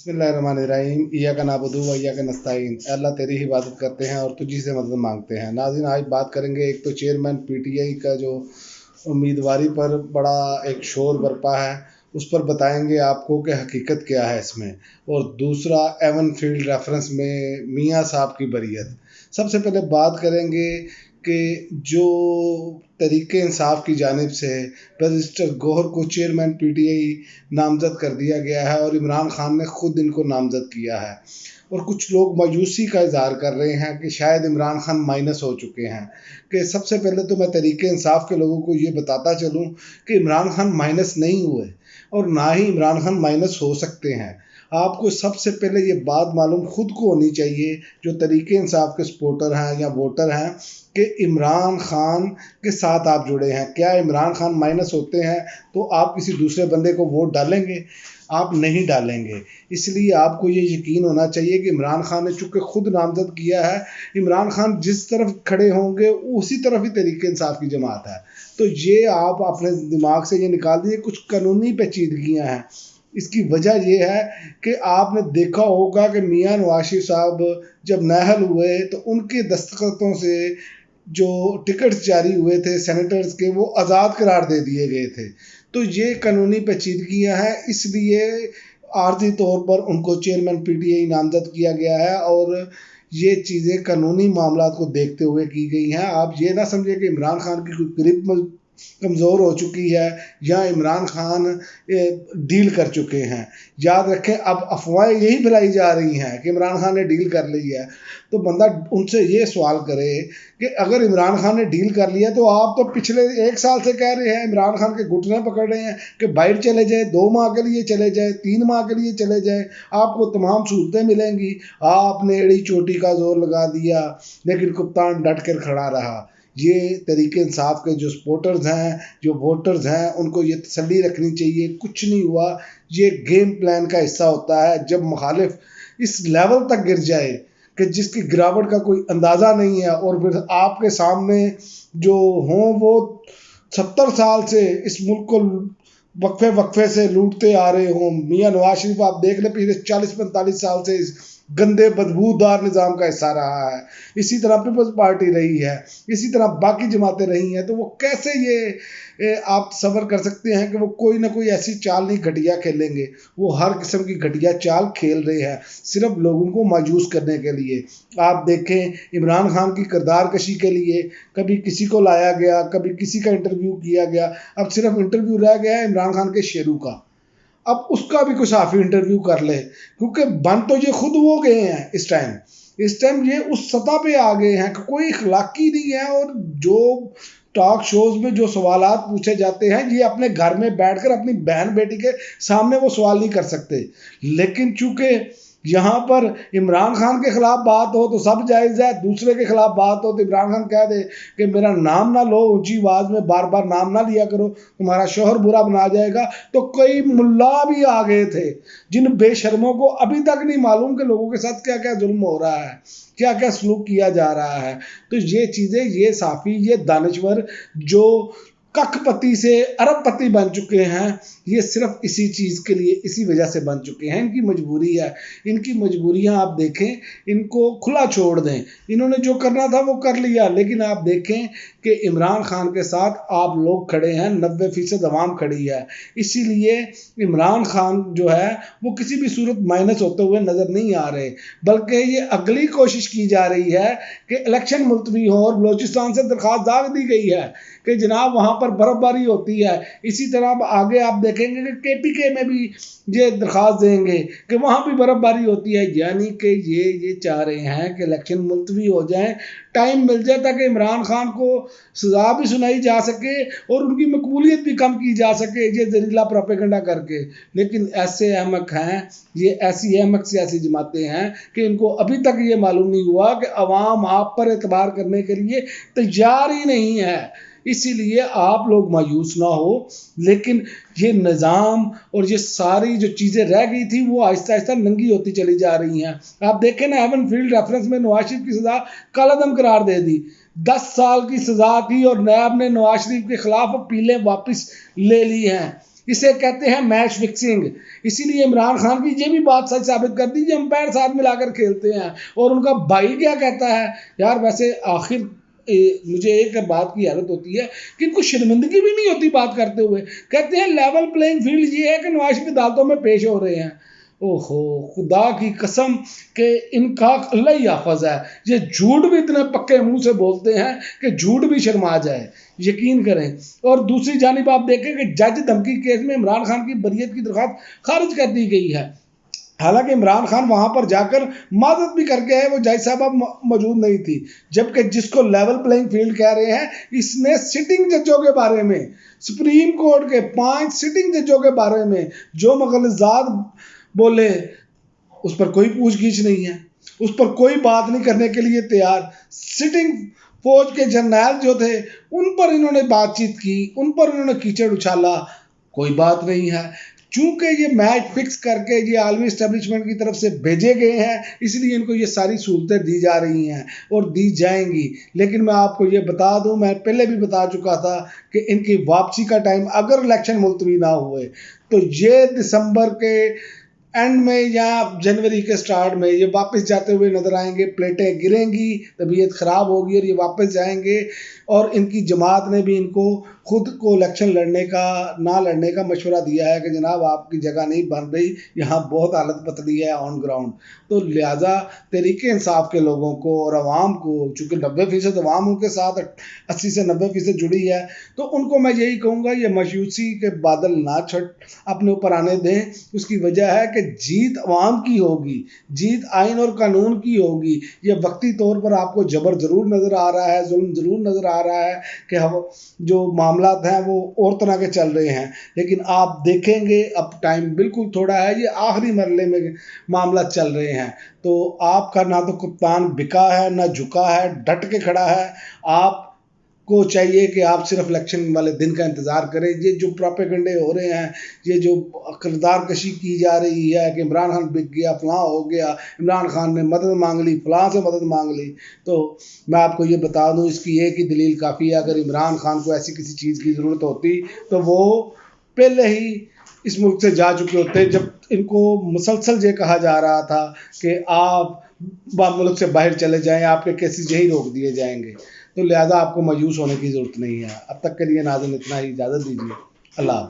बिस्मिल्लाहिर्रहमानिर्रहीम इय्याका नअबुदु व इय्याका नस्तईन। अल्लाह तेरी ही इबादत करते हैं और तुझी से मदद मांगते हैं। नाज़रीन, आज बात करेंगे, एक तो चेयरमैन पीटीआई का जो उम्मीदवारी पर बड़ा एक शोर बरपा है, उस पर बताएंगे आपको कि हकीकत क्या है इसमें, और दूसरा एवन फील्ड रेफरेंस में मियाँ साहब की बरीयत। सबसे पहले बात करेंगे कि जो तरीके इंसाफ की जानिब से बैरिस्टर गौहर को चेयरमैन पीटीआई नामजद कर दिया गया है और इमरान खान ने खुद इनको नामजद किया है, और कुछ लोग मायूसी का इजहार कर रहे हैं कि शायद इमरान खान माइनस हो चुके हैं। कि सबसे पहले तो मैं तरीके इंसाफ के लोगों को ये बताता चलूँ कि इमरान खान माइनस नहीं हुए और ना ही इमरान खान माइनस हो सकते हैं। आपको सबसे पहले ये बात मालूम खुद को होनी चाहिए, जो तरीके इंसाफ के सपोर्टर हैं या वोटर हैं, कि इमरान खान के साथ आप जुड़े हैं। क्या इमरान खान माइनस होते हैं तो आप किसी दूसरे बंदे को वोट डालेंगे? आप नहीं डालेंगे। इसलिए आपको ये यकीन होना चाहिए कि इमरान खान ने चूँकि खुद नामजद किया है, इमरान खान जिस तरफ खड़े होंगे उसी तरफ ही तरीके इंसाफ की जमात है। तो ये आप अपने दिमाग से ये निकाल दीजिए, कुछ कानूनी पेचीदगियाँ हैं। इसकी वजह यह है कि आपने देखा होगा कि मियाँ नवाज शरीफ साहब जब नाअहल हुए तो उनके दस्तखतों से जो टिकट्स जारी हुए थे सेनेटर्स के, वो आज़ाद करार दे दिए गए थे। तो ये कानूनी पेचीदगियाँ हैं, इसलिए आर्जी तौर पर उनको चेयरमैन पीटीआई नामजद किया गया है और ये चीज़ें कानूनी मामला को देखते हुए की गई हैं। आप ये ना समझिए कि इमरान खान की कोई ग्रिप कमज़ोर हो चुकी है या इमरान खान डील कर चुके हैं। याद रखें, अब अफवाहें यही फैलाई जा रही हैं कि इमरान खान ने डील कर ली है। तो बंदा उनसे ये सवाल करे कि अगर इमरान खान ने डील कर लिया तो आप तो पिछले 1 साल से कह रहे हैं, इमरान खान के घुटने पकड़ रहे हैं कि बाहर चले जाए, 2 माह के लिए चले जाए, 3 माह के लिए चले जाए, आपको तमाम सहूलतें मिलेंगी। आपने एड़ी चोटी का जोर लगा दिया, लेकिन कप्तान डट कर खड़ा रहा। ये तरीके इंसाफ के जो सपोर्टर्स हैं, जो वोटर्स हैं, उनको ये तसल्ली रखनी चाहिए, कुछ नहीं हुआ। ये गेम प्लान का हिस्सा होता है। जब मुखालिफ इस लेवल तक गिर जाए कि जिसकी गिरावट का कोई अंदाज़ा नहीं है, और फिर आपके सामने जो हों वो 70 साल से इस मुल्क को वक्फे वक्फे से लूटते आ रहे हों। मियाँ नवाज शरीफ आप देख लें, पिछले 40-45 साल से इस गंदे बदबूदार निज़ाम का हिस्सा रहा है। इसी तरह पीपल्स पार्टी रही है, इसी तरह बाकी जमातें रही हैं। तो वो कैसे आप सब्र कर सकते हैं कि वो कोई ना कोई ऐसी चाल नहीं घटिया खेलेंगे? वो हर किस्म की घटिया चाल खेल रहे हैं, सिर्फ लोगों को मायूस करने के लिए। आप देखें, इमरान खान की किरदार कशी के लिए कभी किसी को लाया गया, कभी किसी का इंटरव्यू किया गया। अब सिर्फ इंटरव्यू रह गया है इमरान खान के शेरू का। अब उसका भी कोई साफ़ी इंटरव्यू कर ले, क्योंकि बन तो ये खुद वो गए हैं। इस टाइम ये उस सतह पे आ गए हैं कि कोई इखलाकी नहीं है, और जो टॉक शोज में जो सवालात पूछे जाते हैं, ये अपने घर में बैठकर अपनी बहन बेटी के सामने वो सवाल नहीं कर सकते। लेकिन चूंकि यहाँ पर इमरान खान के खिलाफ बात हो तो सब जायज़ है, दूसरे के खिलाफ बात हो तो इमरान खान कह दे कि मेरा नाम ना लो, ऊंची आवाज़ में बार बार नाम ना लिया करो, तुम्हारा शोहर बुरा बना जाएगा। तो कई मुल्ला भी आ गए थे, जिन बेशर्मों को अभी तक नहीं मालूम कि लोगों के साथ क्या क्या जुल्म हो रहा है, क्या क्या सलूक किया जा रहा है। तो ये चीज़ें, ये साफ़ी, ये दानिश्वर जो कखपति से अरबपति बन चुके हैं, ये सिर्फ इसी चीज़ के लिए, इसी वजह से बन चुके हैं। इनकी मजबूरी है। इनकी मजबूरियां आप देखें, इनको खुला छोड़ दें। इन्होंने जो करना था वो कर लिया, लेकिन आप देखें कि इमरान खान के साथ आप लोग खड़े हैं, 90% अवाम खड़ी है। इसीलिए इमरान खान जो है वो किसी भी सूरत माइनस होते हुए नज़र नहीं आ रहे, बल्कि ये अगली कोशिश की जा रही है कि इलेक्शन मुलतवी हो। और बलोचिस्तान से दरख्वास्त दाग दी गई है कि जनाब वहाँ पर बर्फबारी होती है। इसी तरह आगे आप देखेंगे कि केपीके में भी ये दरख्वास्त देंगे कि वहाँ भी बर्फबारी होती है। यानी कि ये चाह रहे हैं कि इलेक्शन मुलतवी हो जाए, टाइम मिल जाए, ताकि इमरान खान को सज़ा भी सुनाई जा सके और उनकी मकबूलियत भी कम की जा सके, ये जहरीला प्रोपेगेंडा करके। लेकिन ऐसे अहमक हैं, ये ऐसी अहमक सियासी जमातें हैं कि इनको अभी तक ये मालूम नहीं हुआ कि अवाम आप पर एतबार करने के लिए तैयार ही नहीं है। इसीलिए आप लोग मायूस ना हो, लेकिन ये निज़ाम और ये सारी जो चीज़ें रह गई थी वो आहिस्ता आहिस्ता नंगी होती चली जा रही हैं। आप देखें ना, हेवन फील्ड रेफरेंस में नवाज शरीफ की सज़ा कालादम करार दे दी। 10 साल की सज़ा थी और नैब ने नवाज शरीफ के खिलाफ अपीलें वापस ले ली हैं। इसे कहते हैं मैच फिक्सिंग। इसीलिए इमरान खान की ये भी बात सच साबित कर दी, अंपायर साथ मिलाकर खेलते हैं। और उनका भाई क्या कहता है यार, वैसे आखिर मुझे एक बात की हैरत होती है कि इनको शर्मिंदगी भी नहीं होती बात करते हुए। कहते हैं लेवल प्लेइंग फील्ड ये है कि नुमाइश की अदालतों में पेश हो रहे हैं। ओहो, खुदा की कसम के इनका अल्लाह ही हाफिज है। ये झूठ भी इतने पक्के मुंह से बोलते हैं कि झूठ भी शर्मा जाए, यकीन करें। और दूसरी जानिब आप देखें कि जज धमकी केस में इमरान खान की बरियत की दरख्वास्त खारिज कर दी गई है। हालांकि इमरान खान वहां पर जाकर माजरत भी करके आए, वो जज साहब मौजूद नहीं थी। जबकि जिसको लेवल प्लेइंग फील्ड कह रहे हैं, इसमें सिटिंग जजों के बारे में, सुप्रीम कोर्ट के 5 सिटिंग जजों के बारे में जो मगलजात बोले, उस पर कोई पूछगीछ नहीं है, उस पर कोई बात नहीं करने के लिए तैयार। सिटिंग फौज के जर्नैल जो थे उन पर इन्होंने बातचीत की, उन पर इन्होंने कीचड़ उछाला, कोई बात नहीं है। चूंकि ये मैच फिक्स करके ये आलमी इस्टेब्लिशमेंट की तरफ से भेजे गए हैं, इसलिए इनको ये सारी सहूलतें दी जा रही हैं और दी जाएंगी। लेकिन मैं आपको ये बता दूं, मैं पहले भी बता चुका था कि इनकी वापसी का टाइम अगर इलेक्शन मुलतवी ना हुए तो ये दिसंबर के एंड में या जनवरी के स्टार्ट में ये वापस जाते हुए नजर आएंगे। प्लेटें गिरेंगी, तबीयत ख़राब होगी और ये वापस जाएंगे। और इनकी जमात ने भी इनको खुद को इलेक्शन लड़ने का ना लड़ने का मशवरा दिया है कि जनाब आपकी जगह नहीं बन रही, यहाँ बहुत हालत पतली है ऑन ग्राउंड। तो लिहाजा तहरीक इंसाफ के लोगों को और आवाम को, चूँकि 90% आवाम उनके साथ 80 से 90% जुड़ी है, तो उनको मैं यही कहूँगा ये मायूसी के बादल ना अपने ऊपर आने दें। उसकी वजह है कि जीत अवाम की होगी, जीत आइन और कानून की होगी। ये वक्ती तौर पर आपको जबर ज़रूर नज़र आ रहा है, जुल्म ज़रूर नज़र आ रहा है कि हम जो मामलात हैं वो और तरह के चल रहे हैं। लेकिन आप देखेंगे अब टाइम बिल्कुल थोड़ा है, ये आखिरी मरले में मामला चल रहे हैं। तो आपका ना तो कप्तान बिका है ना झुका है, डट के खड़ा है। आप को चाहिए कि आप सिर्फ इलेक्शन वाले दिन का इंतज़ार करें। ये जो प्रोपेगंडे हो रहे हैं, ये जो किरदार कशी की जा रही है कि इमरान खान बिक गया, फलां हो गया, इमरान खान ने मदद मांग ली, फलां से मदद मांग ली, तो मैं आपको ये बता दूं इसकी एक ही दलील काफ़ी है। अगर इमरान खान को ऐसी किसी चीज़ की ज़रूरत होती तो वो पहले ही इस मुल्क से जा चुके होते। जब इनको मुसलसल ये कहा जा रहा था कि आप मुल्क से बाहर चले जाएं, आपके केसेस यही रोक दिए जाएंगे। तो लिहाजा आपको मायूस होने की ज़रूरत नहीं है। अब तक के लिए नाज़रीन इतना ही, इजाज़त दीजिए। अल्लाह।